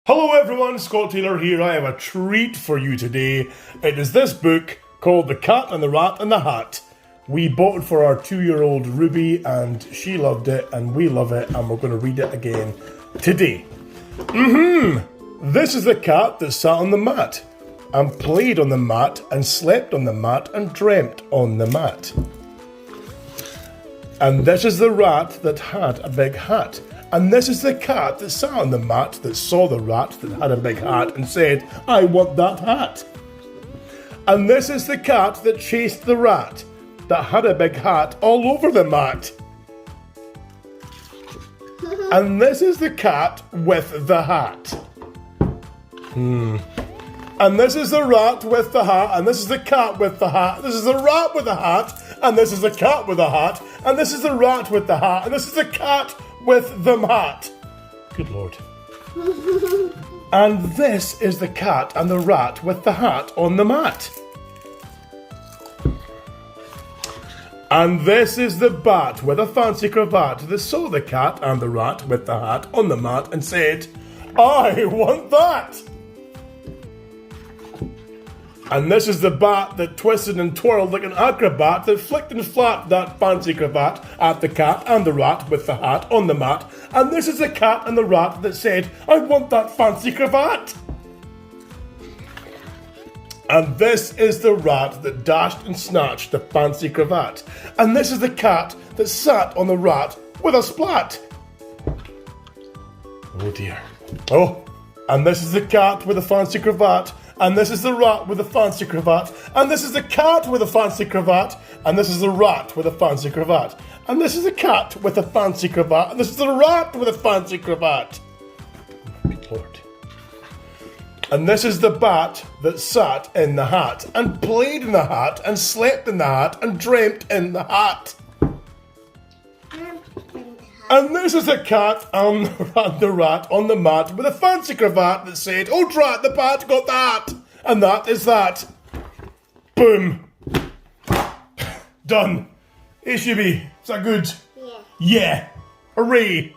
Hello everyone, Scott Taylor here. I have a treat for you today. It is this book called The Cat and the Rat and the Hat. We bought it for our 2-year-old Ruby and she loved it and we love it and we're going to read it again today. This is the cat that sat on the mat and played on the mat and slept on the mat and dreamt on the mat. And this is the rat that had a big hat. And this is the cat that sat on the mat that saw the rat that had a big hat and said, I want that hat. And this is the cat that chased the rat that had a big hat all over the mat. And this is the cat with the hat. And this is the rat with the hat, and this is the cat with the hat. This is the rat with the hat, and this is the cat with the hat, and this is the rat with the hat, and this is the cat with the mat. Good Lord. And this is the cat and the rat with the hat on the mat. And this is the bat with a fancy cravat that saw the cat and the rat with the hat on the mat and said, I want that. And this is the bat that twisted and twirled like an acrobat that flicked and flapped that fancy cravat at the cat and the rat with the hat on the mat. And this is the cat and the rat that said, I want that fancy cravat. And this is the rat that dashed and snatched the fancy cravat. And this is the cat that sat on the rat with a splat. Oh dear. Oh, and this is the cat with a fancy cravat. And this is the rat with a fancy cravat. And this is the cat with a fancy cravat. And this is the rat with a fancy cravat. And this is the cat with a fancy cravat. And this is the rat with a fancy cravat. Good Lord. And this is the bat that sat in the hat and played in the hat and slept in the hat and dreamt in the hat. And this is the cat and the rat on the mat with a fancy cravat that said, oh drat, the bat got that. And that is that. Boom. Done. HUB. Is that good? Yeah. Yeah. Hooray.